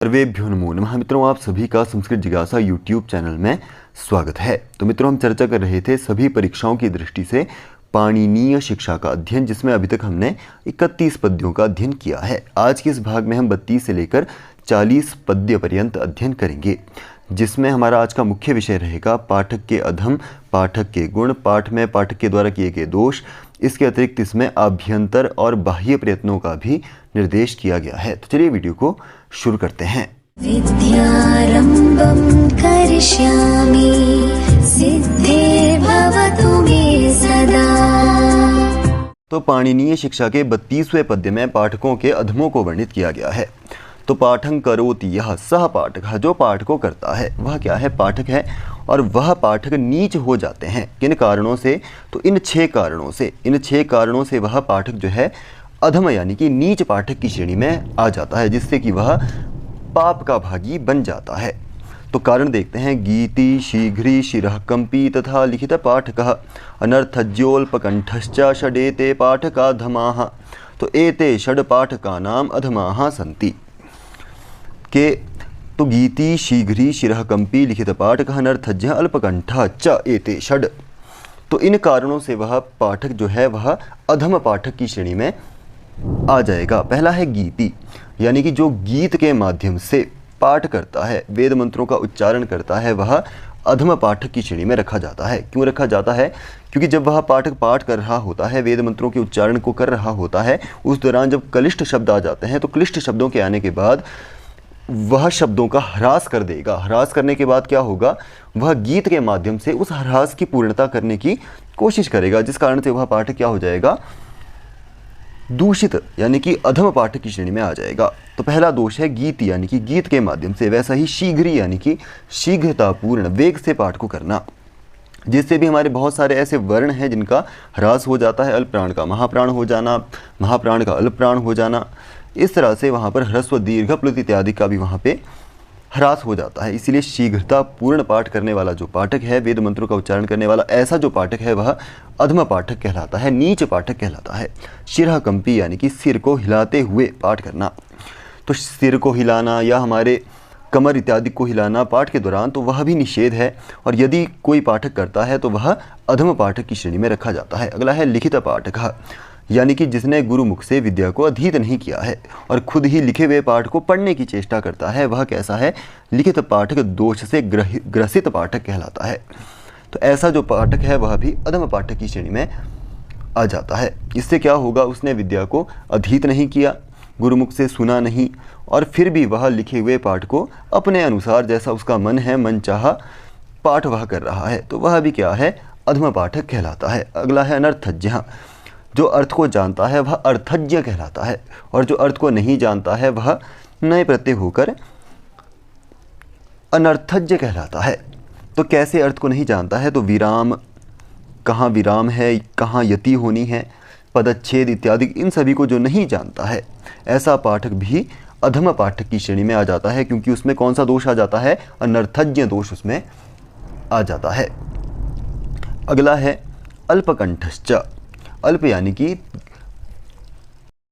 सर्वेभ्यो नमो नमः। मित्रों, आप सभी का संस्कृत जिज्ञासा यूट्यूब चैनल में स्वागत है। तो मित्रों, हम चर्चा कर रहे थे सभी परीक्षाओं की दृष्टि से पाणिनीय शिक्षा का अध्ययन, जिसमें अभी तक हमने 31 पद्यों का अध्ययन किया है। आज के इस भाग में हम 32 से लेकर 40 पद्य पर्यंत अध्ययन करेंगे, जिसमें हमारा आज का मुख्य विषय रहेगा पाठक के अधम, पाठक के गुण, पाठ में पाठक के द्वारा किए गए दोष। इसके अतिरिक्त इसमें आभ्यंतर और बाह्य प्रयत्नों का भी निर्देश किया गया है। तो चलिए वीडियो को शुरू करते हैं। विद्यारंभं करिष्यामि सिद्धे भवतु मे सदा। तो पाणिनीय शिक्षा के 32वें पद्य में पाठकों के अधमों को वर्णित किया गया है। तो पाठं करोति यह, सह पाठक, जो पाठ को करता है वह क्या है? पाठक है। और वह पाठक नीच हो जाते हैं किन कारणों से? तो इन 6 कारणों से वह पाठक जो है अधम यानी कि नीच पाठक की श्रेणी में आ जाता है, जिससे कि वह पाप का भागी बन जाता है। तो कारण देखते हैं। गीति शीघ्री शिरः कंपी तथा लिखित पाठकः अनर्थज्योल्पकंठश्च षडेते पाठकाधमाः। तो एते षड पाठकानाम अधमाः सन्ति के। तो गीति शीघ्री शिरः कंपी लिखित पाठकः अनर्थज्ञ अल्पकंठः च एते षड। तो इन कारणों से वह पाठक जो है वह अधम पाठक की श्रेणी में आ जाएगा। पहला है गीति, यानी कि जो गीत के माध्यम से पाठ करता है, वेद मंत्रों का उच्चारण करता है, वह अधम पाठक की श्रेणी में रखा जाता है। क्यों रखा जाता है? क्योंकि जब वह पाठक पाठ कर रहा होता है, वेद मंत्रों के उच्चारण को कर रहा होता है, उस दौरान जब क्लिष्ट शब्द आ जाते हैं, तो क्लिष्ट शब्दों के आने के बाद वह शब्दों का ह्रास कर देगा। ह्रास करने के बाद क्या होगा? वह गीत के माध्यम से उस ह्रास की पूर्णता करने की कोशिश करेगा, जिस कारण से वह पाठक क्या हो जाएगा? दूषित यानी कि अधम पाठक की श्रेणी में आ जाएगा। तो पहला दोष है गीत, यानी कि गीत के माध्यम से। वैसा ही शीघ्री, यानी कि शीघ्रतापूर्ण, वेग से पाठ को करना, जिससे भी हमारे बहुत सारे ऐसे वर्ण हैं जिनका ह्रास हो जाता है। अल्प प्राण का महाप्राण हो जाना, महाप्राण का अल्प प्राण हो जाना, इस तरह से वहाँ पर ह्रस्व दीर्घ प्लुत इत्यादि का भी वहाँ पे ह्रास हो जाता है। इसीलिए शीघ्रता पूर्ण पाठ करने वाला जो पाठक है, वेद मंत्रों का उच्चारण करने वाला ऐसा जो पाठक है, वह अधम पाठक कहलाता है, नीच पाठक कहलाता है। शिरः कंपी, यानी कि सिर को हिलाते हुए पाठ करना। तो सिर को हिलाना या हमारे कमर इत्यादि को हिलाना पाठ के दौरान, तो वह भी निषेध है। और यदि कोई पाठक करता है तो वह अधम पाठक की श्रेणी में रखा जाता है। अगला है लिखित पाठक, यानी कि जिसने गुरुमुख से विद्या को अधीत नहीं किया है और खुद ही लिखे हुए पाठ को पढ़ने की चेष्टा करता है, वह कैसा है? लिखित पाठक दोष से ग्रसित पाठक कहलाता है। तो ऐसा जो पाठक है वह भी अधम पाठक की श्रेणी में आ जाता है। इससे क्या होगा? उसने विद्या को अधीत नहीं किया, गुरुमुख से सुना नहीं, और फिर भी वह लिखे हुए पाठ को अपने अनुसार जैसा उसका मन है, मन चाहा पाठ वह कर रहा है, तो वह भी क्या है? अधम पाठक कहलाता है। अगला है अनर्थज्ञ, जो अर्थ को जानता है वह अर्थज्ञ कहलाता है, और जो अर्थ को नहीं जानता है वह नए प्रत्यय होकर अनर्थज्ञ कहलाता है। तो कैसे अर्थ को नहीं जानता है? तो विराम, कहाँ विराम है, कहाँ यति होनी है, पदच्छेद इत्यादि, इन सभी को जो नहीं जानता है, ऐसा पाठक भी अधम पाठक की श्रेणी में आ जाता है। क्योंकि उसमें कौन सा दोष आ जाता है? अनर्थज्ञ दोष उसमें आ जाता है। अगला है अल्पकंठश्च। अल्प यानी कि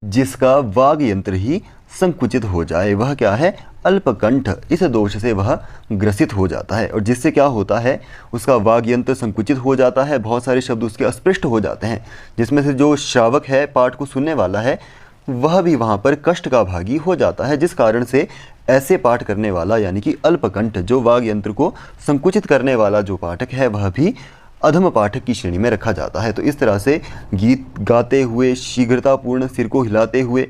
जिसका वाग यंत्र ही संकुचित हो जाए, वह क्या है? अल्पकंठ। इस दोष से वह ग्रसित हो जाता है, और जिससे क्या होता है? उसका वाग यंत्र संकुचित हो जाता है, बहुत सारे शब्द उसके अस्पष्ट हो जाते हैं, जिसमें से जो श्रावक है, पाठ को सुनने वाला है, वह भी वहाँ पर कष्ट का भागी हो जाता है। जिस कारण से ऐसे पाठ करने वाला, यानी कि अल्पकंठ, जो वाग यंत्र को संकुचित करने वाला जो पाठक है, वह भी अधम पाठक की श्रेणी में रखा जाता है। तो इस तरह से गीत गाते हुए, शीघ्रतापूर्ण, सिर को हिलाते हुए,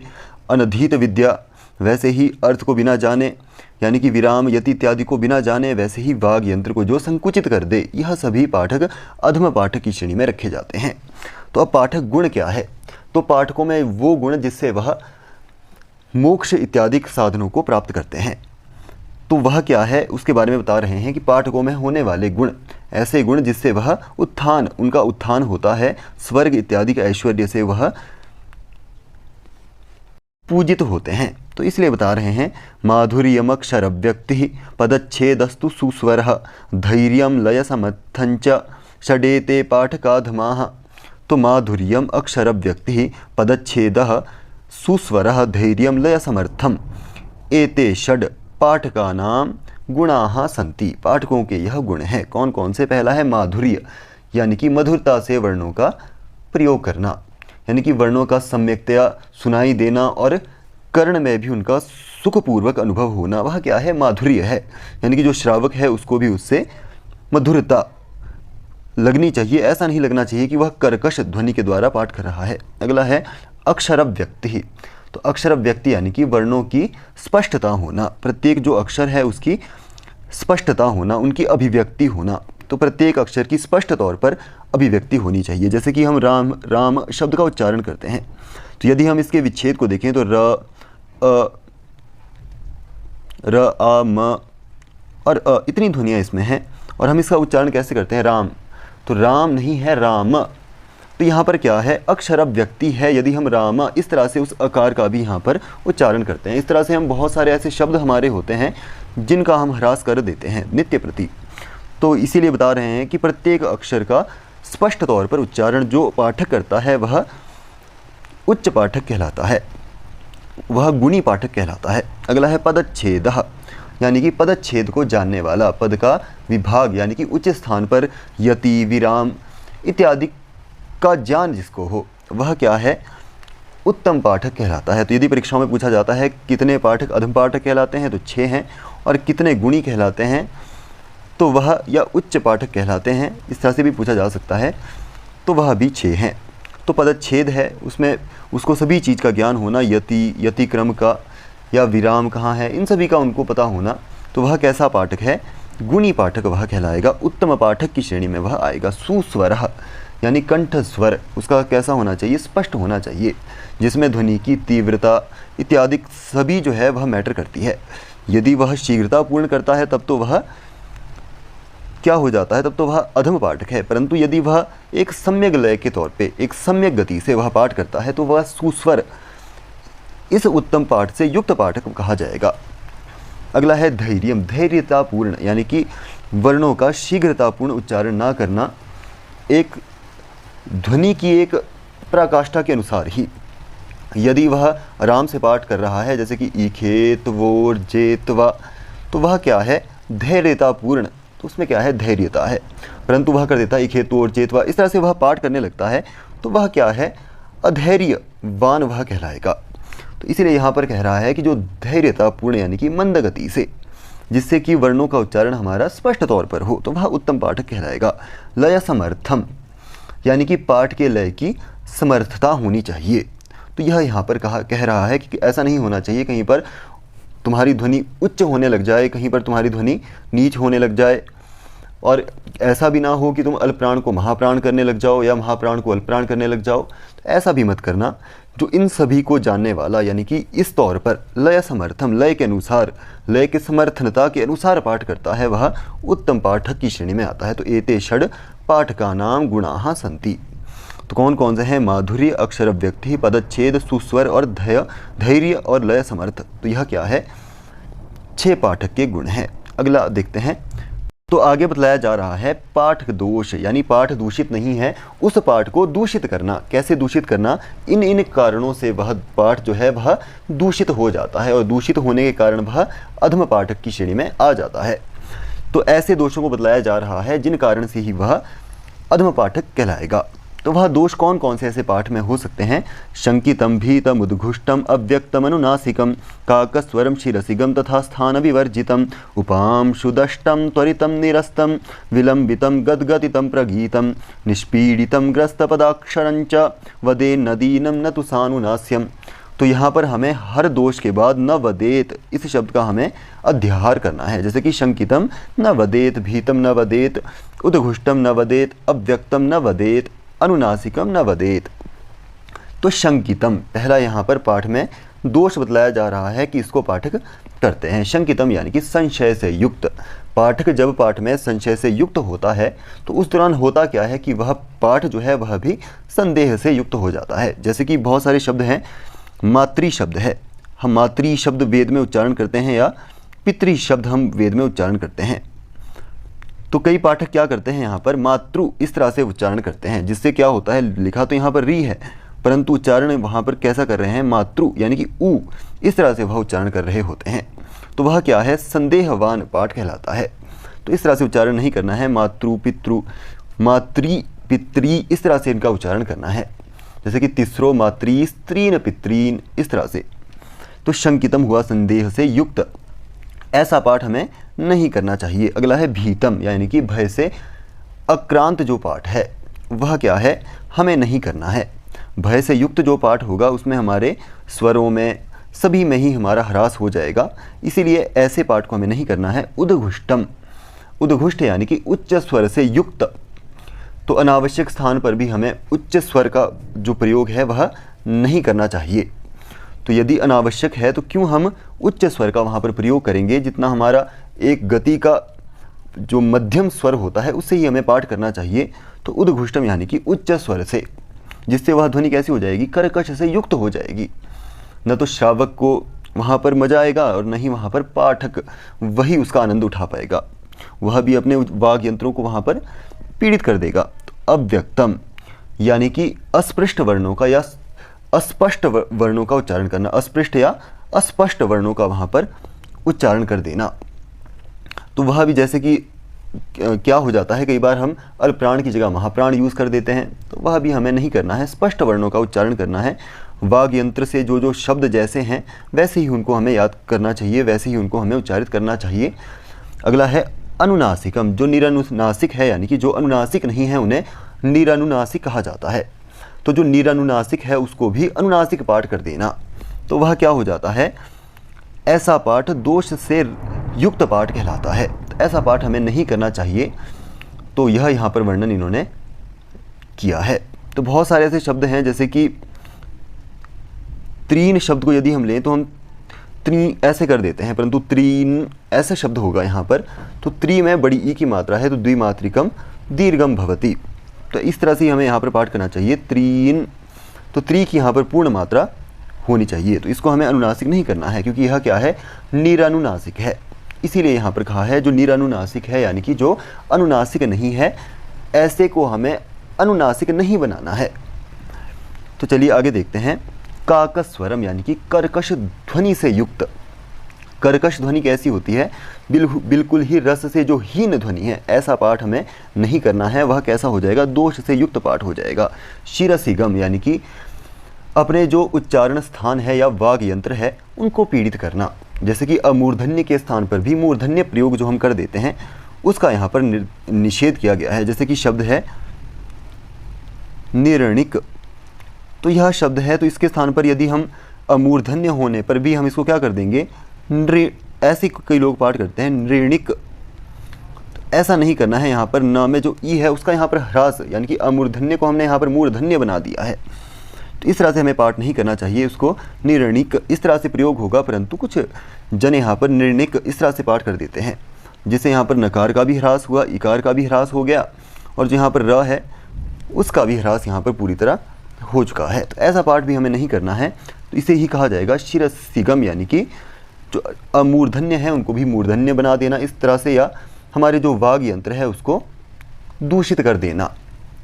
अनधीत विद्या, वैसे ही अर्थ को बिना जाने, यानी कि विराम यति इत्यादि को बिना जाने, वैसे ही वाग यंत्र को जो संकुचित कर दे, यह सभी पाठक अधम पाठक की श्रेणी में रखे जाते हैं। तो अब पाठक गुण क्या है? तो पाठकों में वो गुण जिससे वह मोक्ष इत्यादि साधनों को प्राप्त करते हैं, तो वह क्या है? उसके बारे में बता रहे हैं कि पाठकों में होने वाले गुण, ऐसे गुण जिससे वह उत्थान, उनका उत्थान होता है, स्वर्ग इत्यादि के ऐश्वर्य से वह पूजित होते हैं। तो इसलिए बता रहे हैं माधुर्यमक्षर व्यक्ति पदच्छेदस्तु सुस्वरः धैर्यं लय समर्थंच षडेते पाठकाधमाः। तो माधुर्यम अक्षर व्यक्ति पदच्छेदः सुस्वरः धैर्यं लय समर्थम एते षड पाठका नाम गुणाः संति, पाठकों के यह गुण हैं। कौन कौन से? पहला है माधुर्य, यानी कि मधुरता से वर्णों का प्रयोग करना, यानी कि वर्णों का सम्यक्तया सुनाई देना और कर्ण में भी उनका सुखपूर्वक अनुभव होना, वह क्या है? माधुर्य है। यानी कि जो श्रावक है उसको भी उससे मधुरता लगनी चाहिए, ऐसा नहीं लगना चाहिए कि वह कर्कश ध्वनि के द्वारा पाठ कर रहा है। अगला है अक्षर व्यक्ति। तो अक्षर व्यक्ति यानी कि वर्णों की स्पष्टता होना, प्रत्येक जो अक्षर है उसकी स्पष्टता होना, उनकी अभिव्यक्ति होना। तो प्रत्येक अक्षर की स्पष्ट तौर पर अभिव्यक्ति होनी चाहिए। जैसे कि हम राम राम शब्द का उच्चारण करते हैं, तो यदि हम इसके विच्छेद को देखें तो र आ म और इतनी ध्वनियाँ इसमें हैं, और हम इसका उच्चारण कैसे करते हैं? राम, तो राम नहीं है राम। तो यहाँ पर क्या है? अक्षर व्यक्ति है। यदि हम राम इस तरह से उस आकार का भी यहाँ पर उच्चारण करते हैं, इस तरह से हम बहुत सारे ऐसे शब्द हमारे होते हैं जिनका हम ह्रास कर देते हैं नित्य प्रति। तो इसीलिए बता रहे हैं कि प्रत्येक अक्षर का स्पष्ट तौर पर उच्चारण जो पाठक करता है वह उच्च पाठक कहलाता है, वह गुणी पाठक कहलाता है। अगला है पदच्छेद, यानी कि पदच्छेद को जानने वाला, पद का विभाग यानी कि उच्च स्थान पर यति विराम इत्यादि का ज्ञान जिसको हो वह क्या है? उत्तम पाठक कहलाता है। तो यदि परीक्षाओं में पूछा जाता है कितने पाठक अधम पाठक कहलाते हैं, तो 6 हैं, और कितने गुणी कहलाते हैं तो वह या उच्च पाठक कहलाते हैं, इस तरह से भी पूछा जा सकता है, तो वह भी 6 हैं। तो पदच्छेद है, उसमें उसको सभी चीज़ का ज्ञान होना, यति क्रम का या विराम कहाँ है, इन सभी का उनको पता होना, तो वह कैसा पाठक है? गुणी पाठक वह कहलाएगा। उत्तम पाठक की श्रेणी में वह आएगा। सुस्वर यानी कंठ स्वर उसका कैसा होना चाहिए? स्पष्ट होना चाहिए, जिसमें ध्वनि की तीव्रता इत्यादि सभी जो है वह मैटर करती है। यदि वह शीघ्रता पूर्ण करता है तब तो वह क्या हो जाता है? तब तो वह अधम पाठक है। परंतु यदि वह एक सम्यक लय के तौर पे एक सम्यक गति से वह पाठ करता है तो वह सुस्वर, इस उत्तम पाठ से युक्त पाठक कहा जाएगा। अगला है धैर्यम, धैर्यतापूर्ण यानी कि वर्णों का शीघ्रतापूर्ण उच्चारण ना करना, एक ध्वनि की एक पराकाष्ठा के अनुसार ही। यदि वह आराम से पाठ कर रहा है, जैसे कि ईखेत वोर जेतवा, तो वह क्या है? धैर्यतापूर्ण, तो उसमें क्या है? धैर्यता है। परंतु वह कर देता है ईखेत वोर जेतवा, इस तरह से वह पाठ करने लगता है, तो वह क्या है? अधैर्यवान वह कहलाएगा। तो इसीलिए यहाँ पर कह रहा है कि जो धैर्यतापूर्ण यानी कि मंद गति से, जिससे कि वर्णों का उच्चारण हमारा स्पष्ट तौर पर हो, तो वह उत्तम पाठक कहलाएगा। लय समर्थम यानी कि पाठ के लय की समर्थता होनी चाहिए। तो यह यहाँ पर कह रहा है कि ऐसा नहीं होना चाहिए कहीं पर तुम्हारी ध्वनि उच्च होने लग जाए, कहीं पर तुम्हारी ध्वनि नीच होने लग जाए, और ऐसा भी ना हो कि तुम अल्पप्राण को महाप्राण करने लग जाओ या महाप्राण को अल्पप्राण करने लग जाओ। तो ऐसा भी मत करना। जो इन सभी को जानने वाला यानी कि इस तौर पर लय समर्थम, लय के अनुसार, लय के समर्थनता के अनुसार पाठ करता है, वह उत्तम पाठक की श्रेणी में आता है। तो एते षड पाठका नाम गुणाः सन्ति। तो कौन कौन से हैं? माधुर्य, अक्षर व्यक्ति, पदच्छेद, सुस्वर और धैर्य और लय समर्थ। तो यह क्या है? 6 पाठक के गुण हैं। अगला देखते हैं। तो आगे बतलाया जा रहा है पाठ दोष, यानी पाठ दूषित नहीं है, उस पाठ को दूषित करना। कैसे दूषित करना? इन इन कारणों से वह पाठ जो है वह दूषित हो जाता है, और दूषित होने के कारण वह अधम पाठक की श्रेणी में आ जाता है। तो ऐसे दोषों को बतलाया जा रहा है जिन कारण से ही वह अधम पाठक कहलाएगा। तो वह दोष कौन कौन से ऐसे पाठ में हो सकते हैं? शंकितम भीतम उद्घुष्टम अव्यक्तम अनुनासिकम काकस्वरम शिरसिगम तथा स्थान विवर्जितम उपाम शुदष्टम त्वरितम निरस्तम विलंबितम गदगदितम प्रगीतम निष्पीडितम ग्रस्तपदाक्षरंच वदे नदीनम न तुसानुनास्यम। तो यहाँ पर हमें हर दोष के बाद न वदेत इस शब्द का हमें अध्याहार करना है। जैसे कि शंकितम न वदेत, भीतम न वदेत, उद्घुष्टम न वदेत, अव्यक्तम न वदेत, अनुनासिकम न वदेत। तो शंकितम पहला यहाँ पर पाठ में दोष बतलाया जा रहा है कि इसको पाठक करते हैं। शंकितम यानी कि संशय से युक्त। पाठक जब पाठ में संशय से युक्त होता है तो उस दौरान होता क्या है कि वह पाठ जो है वह भी संदेह से युक्त हो जाता है। जैसे कि बहुत सारे शब्द हैं, मातृ शब्द है, हम मातृ शब्द वेद में उच्चारण करते हैं, या पितृ शब्द हम वेद में उच्चारण करते हैं। तो कई पाठक क्या करते हैं, यहाँ पर मातृ इस तरह से उच्चारण करते हैं, जिससे क्या होता है, लिखा तो यहाँ पर री है परंतु उच्चारण वहाँ पर कैसा कर रहे हैं, मातृ यानी कि ऊ, इस तरह से वह उच्चारण कर रहे होते हैं। तो वह क्या है, संदेहवान पाठ कहलाता है। तो इस तरह से उच्चारण नहीं करना है। मातृ पितृ, मातृ पितृ, इस तरह से इनका उच्चारण करना है। जैसे कि तिस्रो मातृ स्त्रीन पितृन, इस तरह से। तो शंकितम हुआ संदेह से युक्त, ऐसा पाठ हमें नहीं करना चाहिए। अगला है भीतम, यानी कि भय से अक्रांत जो पाठ है वह क्या है, हमें नहीं करना है। भय से युक्त जो पाठ होगा उसमें हमारे स्वरों में सभी में ही हमारा ह्रास हो जाएगा, इसीलिए ऐसे पाठ को हमें नहीं करना है। उद्घुष्टम, उद्घुष्ट यानी कि उच्च स्वर से युक्त, तो अनावश्यक स्थान पर भी हमें उच्च स्वर का जो प्रयोग है वह नहीं करना चाहिए। तो यदि अनावश्यक है तो क्यों हम उच्च स्वर का वहाँ पर प्रयोग करेंगे, जितना हमारा एक गति का जो मध्यम स्वर होता है उससे ही हमें पाठ करना चाहिए। तो उद्घुष्टम यानी कि उच्च स्वर से, जिससे वह ध्वनि कैसी हो जाएगी, कर्कश से युक्त हो जाएगी। न तो श्रावक को वहाँ पर मजा आएगा और न ही वहाँ पर पाठक वही उसका आनंद उठा पाएगा, वह भी अपने वाग यंत्रों को वहाँ पर पीड़ित कर देगा। तो अव्यक्तम यानी कि अस्पृष्ट वर्णों का या अस्पष्ट वर्णों का उच्चारण करना, अस्पृष्ट या अस्पष्ट वर्णों का वहाँ पर उच्चारण कर देना। तो वह भी जैसे कि क्या हो जाता है, कई बार हम अल्पप्राण की जगह महाप्राण यूज़ कर देते हैं, तो वह भी हमें नहीं करना है। स्पष्ट वर्णों का उच्चारण करना है। वाग यंत्र से जो जो शब्द जैसे हैं वैसे ही उनको हमें याद करना चाहिए, वैसे ही उनको हमें उच्चारित करना चाहिए। अगला है अनुनासिकम, जो निरनुनासिक है यानी कि जो अनुनासिक नहीं है उन्हें निरनुनासिक कहा जाता है। तो जो निरनुनासिक है उसको भी अनुनासिक पाठ कर देना, तो वह क्या हो जाता है, ऐसा पाठ दोष से युक्त पाठ कहलाता है। तो ऐसा पाठ हमें नहीं करना चाहिए। तो यह यहाँ पर वर्णन इन्होंने किया है। तो बहुत सारे ऐसे शब्द हैं, जैसे कि त्रीन शब्द को यदि हम लें तो हम त्रि ऐसे कर देते हैं, परंतु त्रीन ऐसा शब्द होगा यहाँ पर। तो त्रि में बड़ी ई की मात्रा है, तो द्विमात्रिकम दीर्घम भवति। तो इस तरह से हमें यहाँ पर पाठ करना चाहिए। त्रीन, तो त्रि की यहाँ पर पूर्ण मात्रा होनी चाहिए। तो इसको हमें अनुनासिक नहीं करना है, क्योंकि यह क्या है, निरानुनासिक है। इसीलिए यहाँ पर कहा है जो निरानुनासिक है, यानी कि जो अनुनासिक नहीं है, ऐसे को हमें अनुनासिक नहीं बनाना है। तो चलिए आगे देखते हैं। काकस्वरम यानी कि कर्कश ध्वनि से युक्त। कर्कश ध्वनि कैसी होती है, बिल्कुल ही रस से जो हीन ध्वनि है, ऐसा पाठ हमें नहीं करना है। वह कैसा हो जाएगा, दोष से युक्त पाठ हो जाएगा। शिरसिगम यानी कि अपने जो उच्चारण स्थान है या वाग यंत्र है उनको पीड़ित करना। जैसे कि अमूर्धन्य के स्थान पर भी मूर्धन्य प्रयोग जो हम कर देते हैं उसका यहाँ पर निषेध किया गया है। जैसे कि शब्द है निर्णिक, तो यह शब्द है, तो इसके स्थान पर यदि हम अमूर्धन्य होने पर भी हम इसको क्या कर देंगे, ऐसे कई लोग पाठ करते हैं नृणिक। तो ऐसा नहीं करना है। यहाँ पर न में जो ई है उसका यहाँ पर ह्रास, यानी कि अमूर्धन्य को हमने यहाँ पर मूर्धन्य बना दिया है। तो इस तरह से हमें पाठ नहीं करना चाहिए। उसको निर्णिक इस तरह से प्रयोग होगा, परंतु कुछ जन यहाँ पर निर्णिक इस तरह से पाठ कर देते हैं, जिससे यहाँ पर नकार का भी ह्रास हुआ, इकार का भी ह्रास हो गया, और जो यहाँ पर र है उसका भी ह्रास यहाँ पर पूरी तरह हो चुका है। तो ऐसा पाठ भी हमें नहीं करना है। तो इसे ही कहा जाएगा शिरसिगम, यानी कि जो अमूर्धन्य है उनको भी मूर्धन्य बना देना इस तरह से, या हमारे जो वाग यंत्र है उसको दूषित कर देना,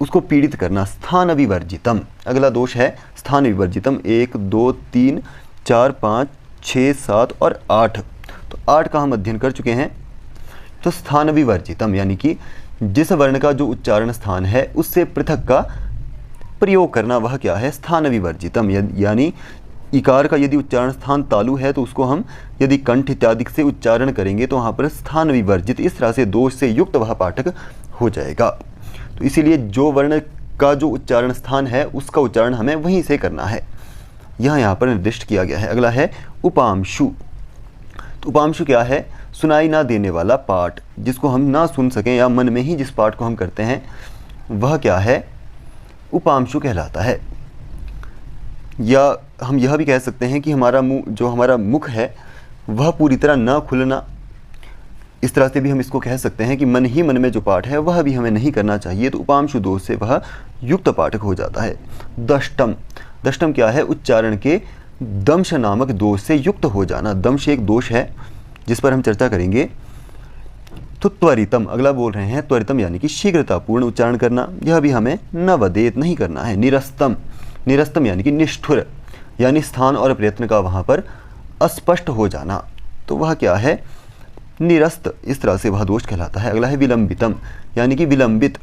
उसको पीड़ित करना। स्थान विवर्जितम, अगला दोष है स्थान विवर्जितम। 1 2 3 4 5 6 7 और 8, तो 8 का हम अध्ययन कर चुके हैं। तो स्थान विवर्जितम यानी कि जिस वर्ण का जो उच्चारण स्थान है उससे पृथक का प्रयोग करना, वह क्या है, स्थान विवर्जितम। यानी इकार का यदि उच्चारण स्थान तालु है तो उसको हम यदि कंठ इत्यादि से उच्चारण करेंगे तो वहाँ पर स्थान विवर्जित, इस तरह से दोष से युक्त वह पाठक हो जाएगा। तो इसीलिए जो वर्ण का जो उच्चारण स्थान है उसका उच्चारण हमें वहीं से करना है, यहाँ पर निर्दिष्ट किया गया है। अगला है उपांशु। तो उपांशु क्या है, सुनाई ना देने वाला पाठ, जिसको हम ना सुन सकें या मन में ही जिस पाठ को हम करते हैं वह क्या है, उपांशु कहलाता है। या हम यह भी कह सकते हैं कि हमारा मुंह, जो हमारा मुख है वह पूरी तरह ना खुलना, इस तरह से भी हम इसको कह सकते हैं कि मन ही मन में जो पाठ है वह भी हमें नहीं करना चाहिए। तो उपांशु दोष से वह युक्त पाठक हो जाता है। दष्टम, दष्टम क्या है, उच्चारण के दंश नामक दोष से युक्त हो जाना। दंश एक दोष है जिस पर हम चर्चा करेंगे। तो त्वरितम, अगला बोल रहे हैं त्वरितम यानी कि शीघ्रतापूर्ण उच्चारण करना, यह भी हमें न वदेत नहीं करना है। निरस्तम, निरस्तम यानी कि निष्ठुर, यानी स्थान और प्रयत्न का वहाँ पर अस्पष्ट हो जाना। तो वह क्या है, निरस्त, इस तरह से वह दोष कहलाता है। अगला है विलंबितम, यानी कि विलंबित,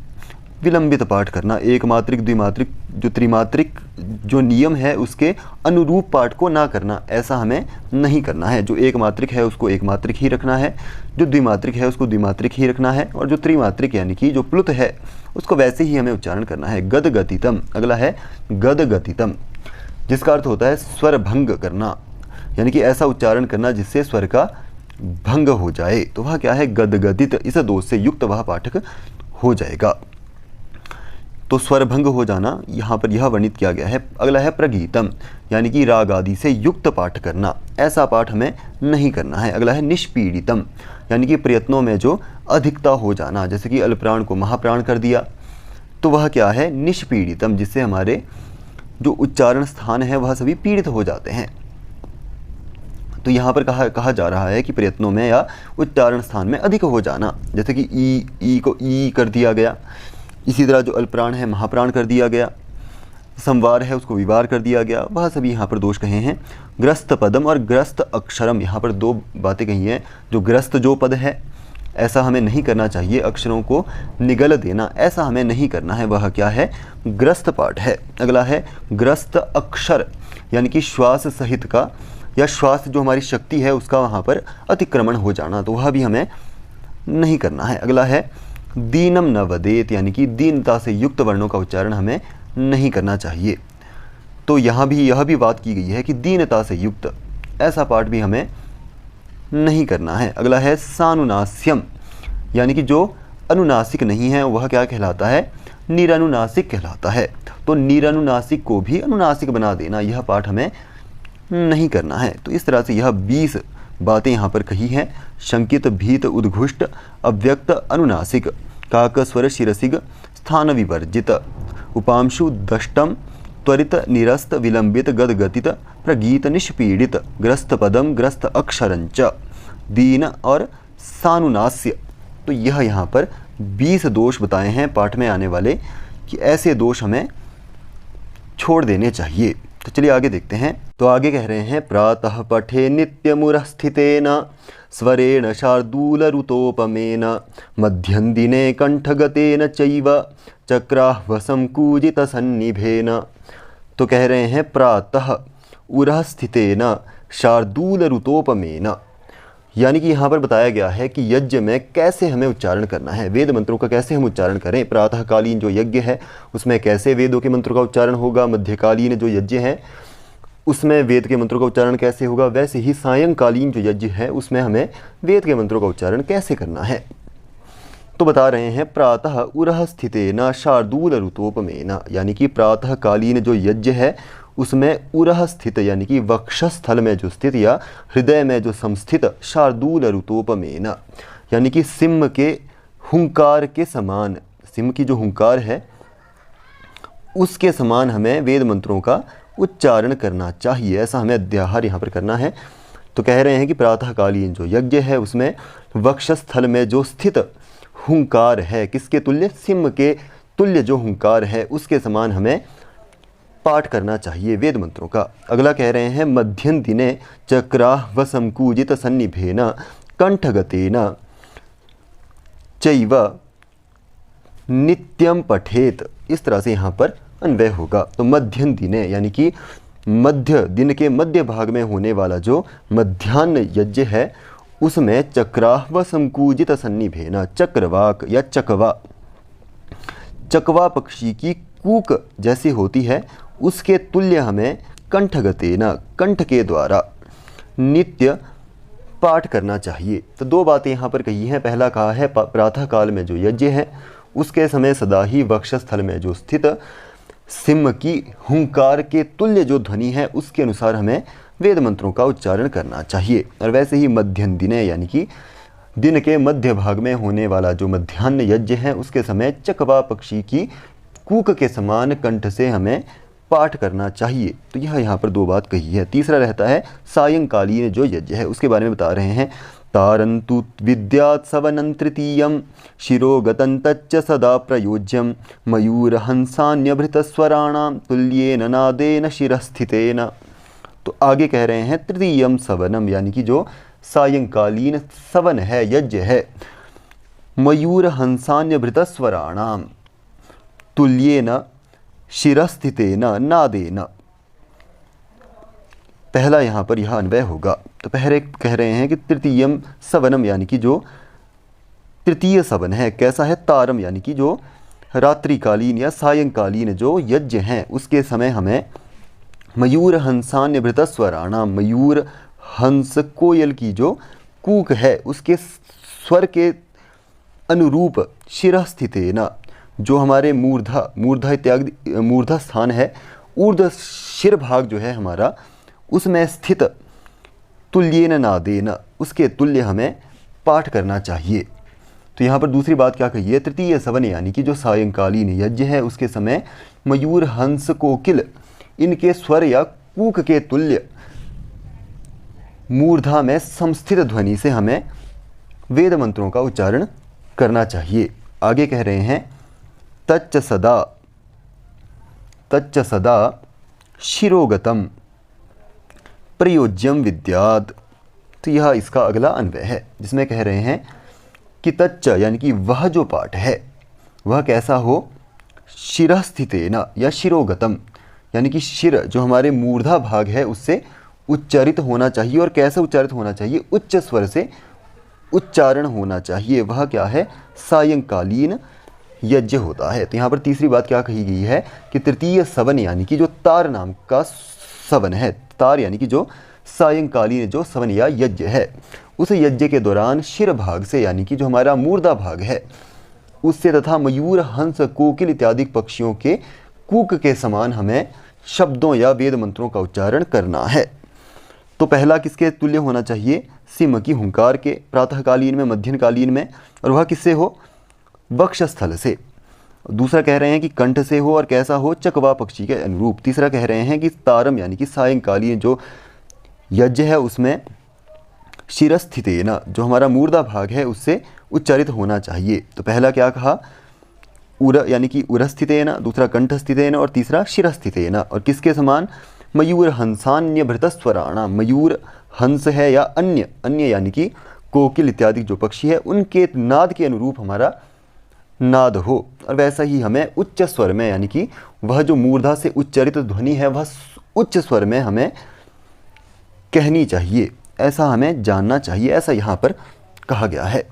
विलंबित पाठ करना, एक मात्रिक द्विमात्रिक जो त्रिमात्रिक जो नियम है उसके अनुरूप पाठ को ना करना, ऐसा हमें नहीं करना है। जो एक मात्रिक है उसको एक मात्रिक ही रखना है, जो द्विमात्रिक है उसको द्विमात्रिक ही रखना है, और जो त्रिमात्रिक यानी कि जो प्लुत है उसको वैसे ही हमें उच्चारण करना है। गदगतितम, अगला है गदगतितम, जिसका अर्थ होता है स्वर भंग करना, यानी कि ऐसा उच्चारण करना जिससे स्वर का भंग हो जाए। तो वह क्या है, गदगदित, इस दोष से युक्त वह पाठक हो जाएगा। तो स्वर भंग हो जाना यहाँ पर यह वर्णित किया गया है। अगला है प्रगीतम, यानी कि राग आदि से युक्त पाठ करना, ऐसा पाठ हमें नहीं करना है। अगला है निष्पीड़ितम, यानी कि प्रयत्नों में जो अधिकता हो जाना, जैसे कि अल्पप्राण को महाप्राण कर दिया, तो वह क्या है, निष्पीड़ितम, जिससे हमारे जो उच्चारण स्थान है वह सभी पीड़ित हो जाते हैं। तो यहाँ पर कहा जा रहा है कि प्रयत्नों में या उच्चारण स्थान में अधिक हो जाना, जैसे कि ई को ई कर दिया गया, इसी तरह जो अल्पप्राण है महाप्राण कर दिया गया, संवार है उसको विवार कर दिया गया, वह सभी यहाँ पर दोष कहे हैं। ग्रस्त पदम और ग्रस्त अक्षरम, यहाँ पर दो बातें कही हैं। जो ग्रस्त जो पद है ऐसा हमें नहीं करना चाहिए, अक्षरों को निगल देना ऐसा हमें नहीं करना है, वह क्या है, ग्रस्त पाठ है। अगला है ग्रस्त अक्षर, यानी कि श्वास सहित का या श्वास जो हमारी शक्ति है उसका वहाँ पर अतिक्रमण हो जाना, तो वह भी हमें नहीं करना है। अगला है दीनम न वदेत, यानी कि दीनता से युक्त वर्णों का उच्चारण हमें नहीं करना चाहिए। तो यहाँ भी यह भी बात की गई है कि दीनता से युक्त ऐसा पाठ भी हमें नहीं करना है। अगला है सानुनास्यम, यानी कि जो अनुनासिक नहीं है वह क्या कहलाता है, निरनुनासिक कहलाता है। तो निरनुनासिक को भी अनुनासिक बना देना, यह पाठ हमें नहीं करना है। तो इस तरह से यह 20 बातें यहाँ पर कही हैं। शंकित, भीत, उद्घुष्ट, अव्यक्त, अनुनासिक, काकस्वर, शिरसिग, स्थान विवर्जित, उपांशु, दष्टम, त्वरित, निरस्त, विलंबित, गदगतित, प्रगीत, निष्पीड़ित, ग्रस्त पदम, ग्रस्त अक्षरंच, दीन और सानुनास्य। तो यह यहाँ पर 20 दोष बताए हैं पाठ में आने वाले कि ऐसे दोष हमें छोड़ देने चाहिए। तो चलिए आगे देखते हैं। तो आगे कह रहे हैं प्रातः पठे नित्यमुरः स्थितेन स्वरेण शार्दूल ऋतोपमेन मध्यं दिने कंठगतेन चैव चक्राह्व संकूजित सन्निभेन। तो कह रहे हैं प्रातः उरः स्थितेन शार्दूल ऋतोपमेन, यानी कि यहाँ पर बताया गया है कि यज्ञ में कैसे हमें उच्चारण करना है, वेद मंत्रों का कैसे हम उच्चारण करें। प्रातःकालीन जो यज्ञ है उसमें कैसे वेदों के मंत्रों का उच्चारण होगा, मध्यकालीन जो यज्ञ है उसमें वेद के मंत्रों का उच्चारण कैसे होगा, वैसे ही सायंकालीन जो यज्ञ है उसमें हमें वेद के मंत्रों का उच्चारण कैसे करना है। तो बता रहे हैं प्रातः उरः स्थितेन शार्दूल ऋतोपमेन, यानी कि प्रातःकालीन जो यज्ञ है उसमें उरः स्थित, यानी कि वक्षस्थल में जो स्थित या हृदय में जो संस्थित, शार्दूल ऋतोपमेन, यानी कि सिंह के हुंकार के समान, सिंह की जो हुंकार है उसके समान हमें वेद मंत्रों का उच्चारण करना चाहिए, ऐसा हमें अध्याहार यहाँ पर करना है। तो कह रहे हैं कि प्रातःकालीन जो यज्ञ है उसमें वक्षस्थल में जो स्थित हुंकार है, किसके तुल्य, सिंह के तुल्य जो हुंकार है उसके समान हमें पाठ करना चाहिए वेद मंत्रों का। अगला कह रहे हैं मध्यम दिने चक्राह्व संकूजित सन्निभेन कंठगतेन चैव नित्यम पठेत, इस तरह से यहाँ पर अन्वय होगा। तो मध्यम दिने यानी कि मध्य दिन के मध्य भाग में होने वाला जो मध्याह्न यज्ञ है उसमें चक्राह्व संकूजित सन्निभेन, चक्रवाक या चकवा पक्षी की कूक जैसी होती है उसके तुल्य हमें कंठगतेन, कंठ के द्वारा नित्य पाठ करना चाहिए। तो दो बातें यहाँ पर कही हैं। पहला कहा है प्रातःकाल में जो यज्ञ है उसके समय सदा ही वक्षस्थल में जो स्थित सिंह की हुंकार के तुल्य जो ध्वनि है उसके अनुसार हमें वेद मंत्रों का उच्चारण करना चाहिए। और वैसे ही मध्यम दिने यानी कि दिन के मध्य भाग में होने वाला जो मध्याह्न यज्ञ है उसके समय चकवा पक्षी की कूक के समान कंठ से हमें पाठ करना चाहिए। तो यह यहाँ पर दो बात कही है। तीसरा रहता है सायंकालीन जो यज्ञ है उसके बारे में बता रहे हैं तारंतु विद्यात् सवनं तृतीयं शिरोगतं तच्च सदा प्रयोज्यं मयूरहंसान्यभृतस्वराणां तुल्येन नादेन शिरस्थितेन। तो आगे कह रहे हैं तृतीयम सवनम, यानी कि जो सायंकालीन सवन है, यज्ञ है। मयूर हंसान्यभृतस्वराणाम तुल्येन शिरस्थितेन नादेन। पहला यहाँ पर यह अन्वय होगा। तो पहले कह रहे हैं कि तृतीयम सवनम यानी कि जो तृतीय सवन है कैसा है, तारम यानी कि जो रात्रिकालीन या सायंकालीन जो यज्ञ हैं उसके समय हमें मयूर हंसान्यभृत स्वराणाम, मयूर हंस कोयल की जो कूक है उसके स्वर के अनुरूप शिरः स्थितेन, जो हमारे मूर्धा इत्यादि मूर्धा स्थान है, ऊर्ध्व शिर भाग जो है हमारा उसमें स्थित तुल्येन नादेन, उसके तुल्य हमें पाठ करना चाहिए। तो यहाँ पर दूसरी बात क्या कही है, तृतीय सवन यानी कि जो सायंकालीन यज्ञ है उसके समय मयूर हंस कोकिल इनके स्वर या कूक के तुल्य मूर्धा में समस्थित ध्वनि से हमें वेद मंत्रों का उच्चारण करना चाहिए। आगे कह रहे हैं तच्च सदा शिरोगतम प्रयोज्यम विद्यात्। तो यह इसका अगला अन्वय है जिसमें कह रहे हैं कि तच्च यानी कि वह जो पाठ है वह कैसा हो, शिरः स्थितेन या शिरोगतम यानी कि शिर जो हमारे मूर्धा भाग है उससे उच्चारित होना चाहिए। और कैसे उच्चारित होना चाहिए, उच्च स्वर से उच्चारण होना चाहिए। वह क्या है, सायंकालीन यज्ञ होता है। तो यहाँ पर तीसरी बात क्या कही गई है कि तृतीय सवन यानी कि जो तार नाम का सवन है, तार यानी कि जो सायंकालीन जो सवन या यज्ञ है, उस यज्ञ के दौरान शिर भाग से यानी कि जो हमारा मूर्धा भाग है उससे तथा मयूर हंस कोकिल इत्यादि पक्षियों के कूक के समान हमें शब्दों या वेद मंत्रों का उच्चारण करना है। तो पहला किसके तुल्य होना चाहिए, सिंह की हुंकार के प्रातःकालीन में, मध्यकालीन में, और वह किससे हो, वक्षस्थल से। दूसरा कह रहे हैं कि कंठ से हो और कैसा हो, चकवा पक्षी के अनुरूप। तीसरा कह रहे हैं कि तारम यानी कि सायंकालीन जो यज्ञ है उसमें शिरस्थितेन जो हमारा मूर्धा भाग है उससे उच्चारित होना चाहिए। तो पहला क्या कहा, उर यानी कि उरस्थितेन, दूसरा कंठस्थितेन और तीसरा शिरस्थितेन। और किसके समान, मयूर हंसान्य भृतस्वराणाम, मयूर हंस है या अन्य यानी कि कोकिल इत्यादि जो पक्षी है उनके नाद के अनुरूप हमारा नाद हो। और वैसा ही हमें उच्च स्वर में यानी कि वह जो मूर्धा से उच्चारित ध्वनि है वह उच्च स्वर में हमें कहनी चाहिए, ऐसा हमें जानना चाहिए, ऐसा यहाँ पर कहा गया है।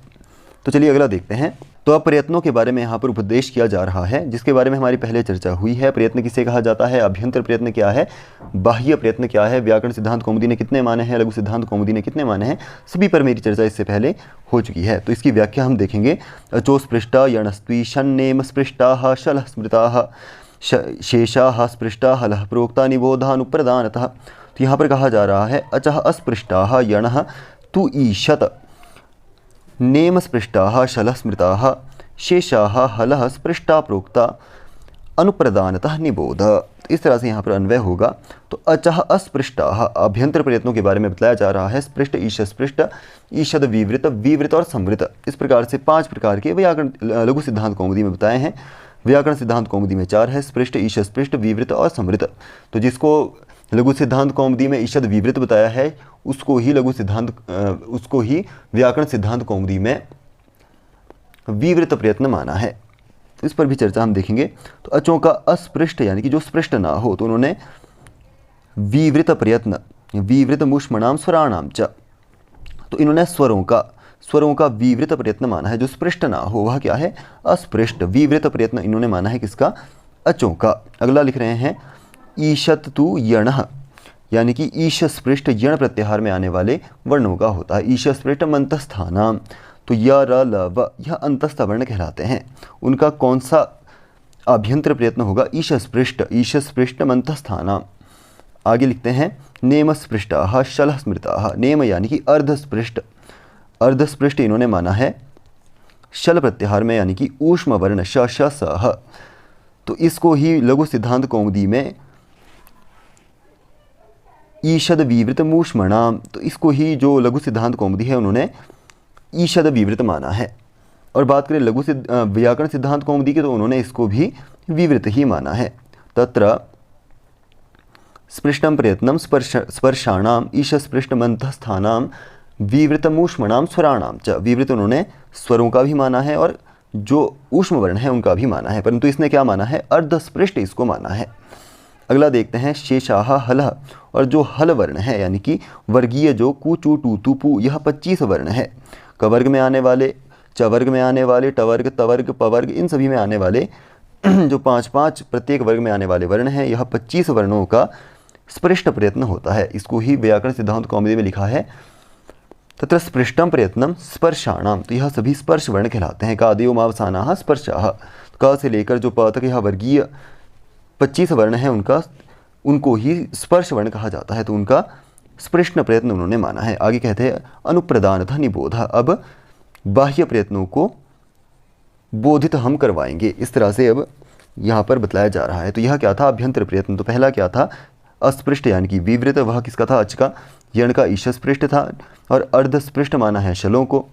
तो चलिए अगला देखते हैं। तो अब प्रयत्नों के बारे में यहाँ पर उपदेश किया जा रहा है जिसके बारे में हमारी पहले चर्चा हुई है। प्रयत्न किसे कहा जाता है, अभ्यंतर प्रयत्न क्या है, बाह्य प्रयत्न क्या है, व्याकरण सिद्धांत कौमुदी ने कितने माने हैं, लघु सिद्धांत कौमुदी ने कितने माने हैं, सभी पर मेरी चर्चा इससे पहले हो चुकी है। तो इसकी व्याख्या हम देखेंगे। अचोस्पृष्टा यणस्त्वी षण्नेम स्पृष्टाः शलः स्मृताः शेषाः स्पृष्टाः लः प्रोक्ता निबोधानुप्रदानतः। तो यहाँ पर कहा जा रहा है अचः अस्पृष्टाः यणः तु ईशत, नेम स्पृष्टाः शलः स्मृताः शेषाः हलः स्पृष्टा प्रोक्ता अनुप्रदानतः निबोध। इस तरह से यहाँ पर अन्वय होगा। तो अचः अस्पृष्टाः अभ्यंतर प्रयत्नों के बारे में बताया जा रहा है। स्पृष्ट, ईश स्पृष्ट, ईषद विवृत, विवृत और संवृत, इस प्रकार से 5 प्रकार के व्याकरण लघु सिद्धांत कौमुदी में बताए हैं। व्याकरण सिद्धांत कौमुदी में 4 है, स्पृष्ट, ईश स्पृष्ट, विवृत और संवृत। तो जिसको लघु सिद्धांत कौमुदी में ईषद विवृत बताया है उसको ही व्याकरण सिद्धांत कौमुदी में विवृत प्रयत्न माना है। तो इस पर भी चर्चा हम देखेंगे। तो अचों का अस्पृष्ट यानी कि जो स्पृष्ट ना हो तो उन्होंने विवृत प्रयत्न, विवृत मुष्मणाम स्वराणाम च, तो इन्होंने स्वरों का विवृत प्रयत्न माना है। जो स्पृष्ट ना हो वह क्या है, अस्पृष्ट। विवृत प्रयत्न इन्होंने माना है किसका, अचों का। अगला लिख रहे हैं ईशत तु यणः यानी कि ईश स्पृष्ट यण प्रत्याहार में आने वाले वर्णों का होता है। ईश स्पृष्ट मंतस्थानाम, तो य र ल व यह अंतस्थ वर्ण कहलाते हैं। उनका कौन सा आभ्यंतर प्रयत्न होगा, ईश स्पृष्ट मंतस्थानाम। आगे लिखते हैं नेम स्पृष्टाः शलः स्मृताः, नेम यानी कि अर्धस्पृष्ट इन्होंने माना है शल प्रत्याहार में यानी कि ऊष्म वर्ण श श स ह। तो इसको ही लघु सिद्धांत कौमुदी में ईषद विवृत मूष्मणाम, तो इसको ही जो लघु सिद्धांत कौमुदी है उन्होंने ईषद विवृत माना है। और बात करें व्याकरण सिद्धांत कौमुदी की तो उन्होंने इसको भी विवृत ही माना है। तत्र स्पृष्टम प्रयत्नम स्पर्शाणाम ईश स्पृष्ट मंतस्थानाम विवृतमूष्मणाम स्वराणाम च, विवृत उन्होंने स्वरों का भी माना है और जो ऊष्म वर्ण है उनका भी माना है, परंतु इसने क्या माना है, अर्धस्पृष्ट इसको माना है। अगला देखते हैं शेषाह हलह, और जो हल वर्ण है यानी कि वर्गीय जो कु चू टू तू पू, यह 25 वर्ण है। क वर्ग में आने वाले, च वर्ग में आने वाले, ट वर्ग, त वर्ग, प वर्ग, इन सभी में आने वाले जो 5-5 प्रत्येक वर्ग में आने वाले वर्ण हैं, यह 25 वर्णों का स्पृष्ट प्रयत्न होता है। इसको ही व्याकरण सिद्धांत कौमुदी में लिखा है तत्र स्पृष्टम प्रयत्नम स्पर्शाणाम, तो यह सभी स्पर्श वर्ण कहलाते हैं। कादयो मावसानाः स्पर्शाः, क से लेकर जो प तक यह वर्गीय 25 वर्ण हैं उनको ही स्पर्श वर्ण कहा जाता है, तो उनका स्पृष्ट प्रयत्न उन्होंने माना है। आगे कहते हैं अनुप्रदानतः निबोध, अब बाह्य प्रयत्नों को बोधित हम करवाएंगे, इस तरह से अब यहाँ पर बतलाया जा रहा है। तो यह क्या था, अभ्यंतर प्रयत्न। तो पहला क्या था, अस्पृष्ट यानी कि विवृत, वह किसका था, अच का, यण का ईश स्पृष्ट था, और अर्धस्पृष्ट माना है शलों को।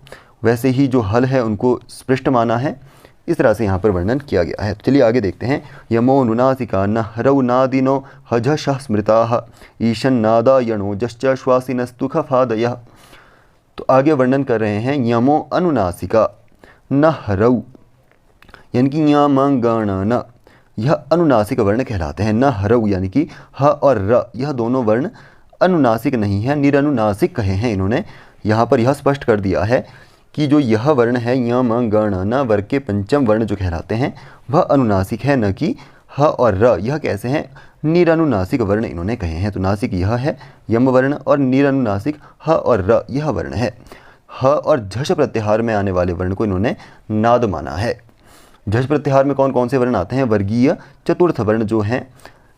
वैसे ही जो हल है उनको स्पृष्ट माना है। इस तरह से यहाँ पर वर्णन किया गया है। तो चलिए आगे देखते हैं। यमो नुनासिका न हरौ नादिनो हजशः स्मृताः ईशन नादा यणो जश्च श्वासिनस्तु खफादयः। तो आगे वर्णन कर रहे हैं यमो अनुनासिका न हरौ यानी कि न, यह अनुनासिक वर्ण कहलाते हैं। न हरौ यानी कि ह और र, यह दोनों वर्ण अनुनासिक नहीं है, निरनुनासिक कहे हैं इन्होंने। यहाँ पर यह स्पष्ट कर दिया है कि जो यह वर्ण है यम गण न, वर्ग के पंचम वर्ण जो कहलाते हैं वह अनुनासिक है, न कि ह और र, यह कैसे हैं, निरनुनासिक वर्ण इन्होंने कहे हैं। तो नासिक यह है यम वर्ण और निरनुनासिक ह और र यह वर्ण है। ह और झष प्रत्याहार में आने वाले वर्ण को इन्होंने नाद माना है। झष प्रत्याहार में कौन कौन से वर्ण आते हैं, वर्गीय चतुर्थ वर्ण जो हैं,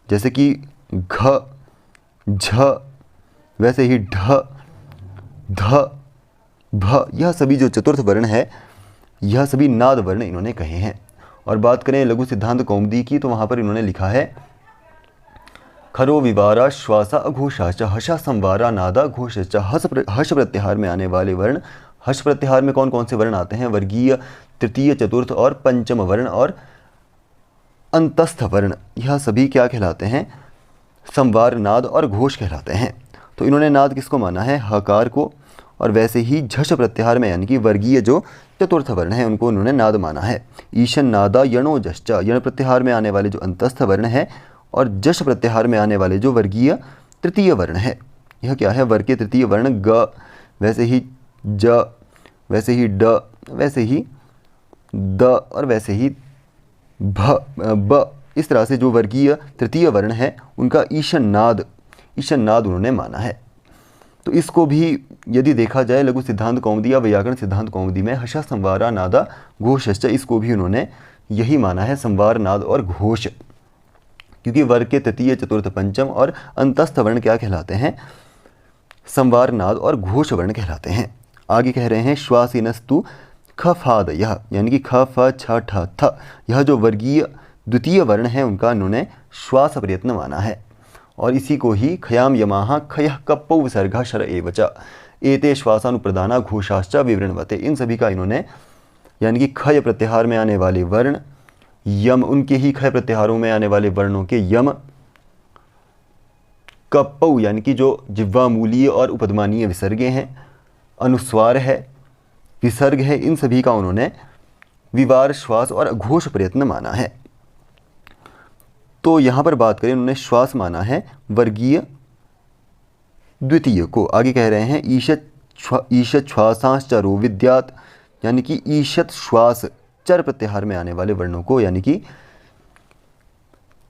जैसे कि घ, झ, वैसे ही ढ, ध, भ, यह सभी जो चतुर्थ वर्ण है यह सभी नाद वर्ण इन्होंने कहे हैं। और बात करें लघु सिद्धांत कौमुदी की, तो वहाँ पर इन्होंने लिखा है खरो विवारा श्वासा अघोषाच हषा संवारा नादा घोषश्च। हर्ष प्रत्याहार में आने वाले वर्ण, हर्ष प्रत्याहार में कौन कौन से वर्ण आते हैं, वर्गीय तृतीय चतुर्थ और पंचम वर्ण और अंतस्थ वर्ण, यह सभी क्या कहलाते हैं, संवार, नाद और घोष कहलाते हैं। तो इन्होंने नाद किसको माना है, हकार को, और वैसे ही झष प्रत्याहार में यानी कि वर्गीय जो चतुर्थ वर्ण है उनको उन्होंने नाद माना है। ईशन नादा यणो जश्च, यण प्रत्याहार में आने वाले जो अंतस्थ वर्ण है और जश प्रत्याहार में आने वाले जो वर्गीय तृतीय वर्ण है, यह क्या है, वर्ग के तृतीय वर्ण ग, वैसे ही ज, वैसे ही ड, वैसे ही द और वैसे ही भ, ब, इस तरह से जो वर्गीय तृतीय वर्ण है उनका ईशन नाद उन्होंने माना है। तो इसको भी यदि देखा जाए लघु सिद्धांत कौमुदी या व्याकरण सिद्धांत कौमुदी में हषा संवारा नादा घोषश्च, इसको भी उन्होंने यही माना है, संवार, नाद और घोष, क्योंकि वर्ग के तृतीय चतुर्थ पंचम और अंतस्थ वर्ण क्या कहलाते हैं, संवार, नाद और घोष वर्ण कहलाते हैं। आगे कह रहे हैं श्वासिनस्तु खफादयः, यानी कि ख, फ, छ, ठ, थ, यह जो वर्गीय द्वितीय वर्ण है उनका इन्होंने श्वास प्रयत्न माना है। और इसी को ही खयाम यमाः खयः कप्पौ विसर्गः शर एव च एते श्वासानुप्रदाना घोषाश्च विवृण्वते, इन सभी का इन्होंने यानी कि खय प्रत्याहार में आने वाले वर्ण, यम, उनके ही खय प्रत्याहारों में आने वाले वर्णों के यम, कप्पौ यानी कि जो जिह्वामूलीय और उपधमानीय विसर्गे हैं, अनुस्वार है, विसर्ग है, इन सभी का उन्होंने विवार, श्वास और अघोष प्रयत्न माना है। तो यहाँ पर बात करें, उन्होंने श्वास माना है वर्गीय द्वितीय को। आगे कह रहे हैं ईशत श्वासांश्चरो विद्यात, यानी कि ईशत श्वास चर प्रत्याहार में आने वाले वर्णों को, यानी कि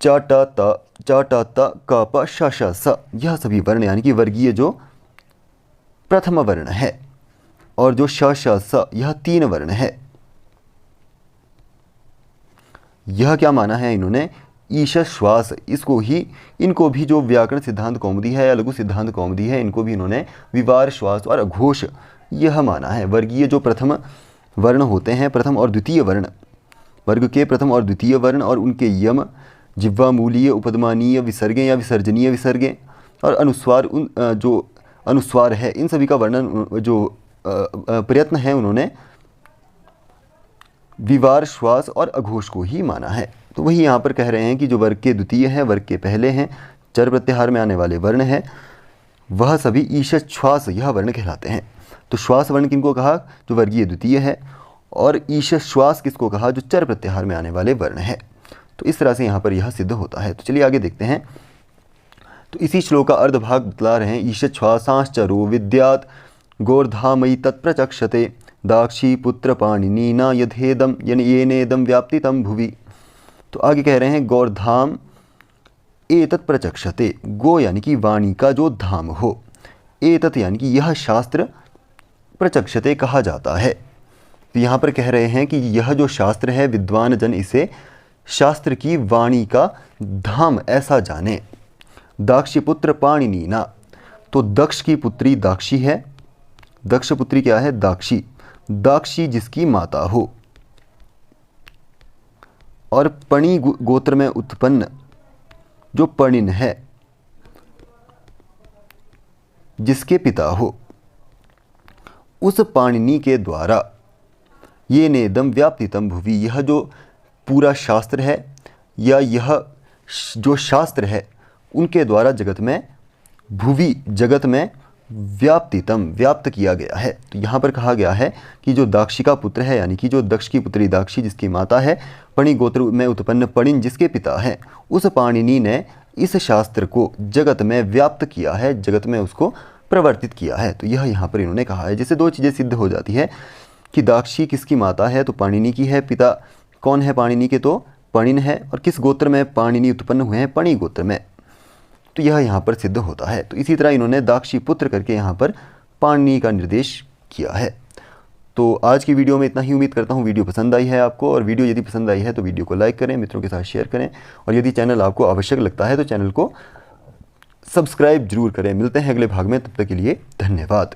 च ट त क प श श स, यह सभी वर्ण यानी कि वर्गीय जो प्रथम वर्ण है और जो श श स, यह तीन वर्ण है। यह क्या माना है इन्होंने, ईशत श्वास, इनको भी जो व्याकरण सिद्धांत कौमुदी है या लघु सिद्धांत कौमुदी है, इनको भी इन्होंने विवार, श्वास और अघोष यह माना है। वर्गीय जो प्रथम वर्ण होते हैं, प्रथम और द्वितीय वर्ण, वर्ग के प्रथम और द्वितीय वर्ण और उनके यम, जिह्वामूलीय, उपधमानीय विसर्गे या विसर्जनीय विसर्गे और अनुस्वार, जो अनुस्वार है, इन सभी का वर्णन जो प्रयत्न है उन्होंने विवार, श्वास और अघोष को ही माना है। तो वही यहाँ पर कह रहे हैं कि जो वर्ग के द्वितीय हैं, वर्ग के पहले हैं, चर प्रत्याहार में आने वाले वर्ण हैं, वह सभी ईशत श्वास यह वर्ण कहलाते हैं। तो श्वास वर्ण किनको कहा, जो वर्गीय द्वितीय है, और ईश श्वास किसको कहा, जो चर प्रत्याहार में आने वाले वर्ण है। तो इस तरह से यहाँ पर यह सिद्ध होता है। तो चलिए आगे देखते हैं। तो इसी श्लोक का अर्धभाग बतला रहे हैं। ईश श्वासांश्चरो विद्यात गोर्धामयी तत्प्रचक्षते दाक्षी पुत्र पाणिनीना यथेदम येनेदम व्याप्तितम भुवि। तो आगे कह रहे हैं गौरधाम एतत् प्रचक्षते, गो यानी कि वाणी का जो धाम हो, एतत् यानी कि यह शास्त्र, प्रचक्षते कहा जाता है। तो यहाँ पर कह रहे हैं कि यह जो शास्त्र है विद्वान जन इसे शास्त्र की वाणी का धाम ऐसा जाने। दाक्षी पुत्र पाणिनीना, तो दक्ष की पुत्री दाक्षी है। दक्ष पुत्री क्या है, दाक्षी। दाक्षी जिसकी माता हो, और पणि गोत्र में उत्पन्न जो पणिन है जिसके पिता हो, उस पाणिनि के द्वारा ये नेदम व्याप्तितम भुवि, यह जो पूरा शास्त्र है या यह जो शास्त्र है उनके द्वारा जगत में, भुवि जगत में व्याप्तितम व्याप्त किया गया है। तो यहाँ पर कहा गया है कि जो दाक्षी का पुत्र है यानी कि जो दक्ष की पुत्री दाक्षी जिसकी माता है, पणि गोत्र में उत्पन्न पणिन जिसके पिता हैं, उस पाणिनि ने इस शास्त्र को जगत में व्याप्त किया है, जगत में उसको प्रवर्तित किया है। तो यह यहाँ पर इन्होंने कहा है। जैसे दो चीज़ें सिद्ध हो जाती है कि दाक्षी किसकी माता है, तो पाणिनि की है। पिता कौन है पाणिनि के, तो पणिन है। और किस गोत्र में पाणिनि उत्पन्न हुए हैं, पणि गोत्र में। तो यह यहाँ पर सिद्ध होता है। तो इसी तरह इन्होंने दाक्षी पुत्र करके यहाँ पर पाणिनि का निर्देश किया है। तो आज की वीडियो में इतना ही। उम्मीद करता हूँ वीडियो पसंद आई है आपको, और वीडियो यदि पसंद आई है तो वीडियो को लाइक करें, मित्रों के साथ शेयर करें, और यदि चैनल आपको आवश्यक लगता है तो चैनल को सब्सक्राइब जरूर करें। मिलते हैं अगले भाग में, तब तक के लिए धन्यवाद।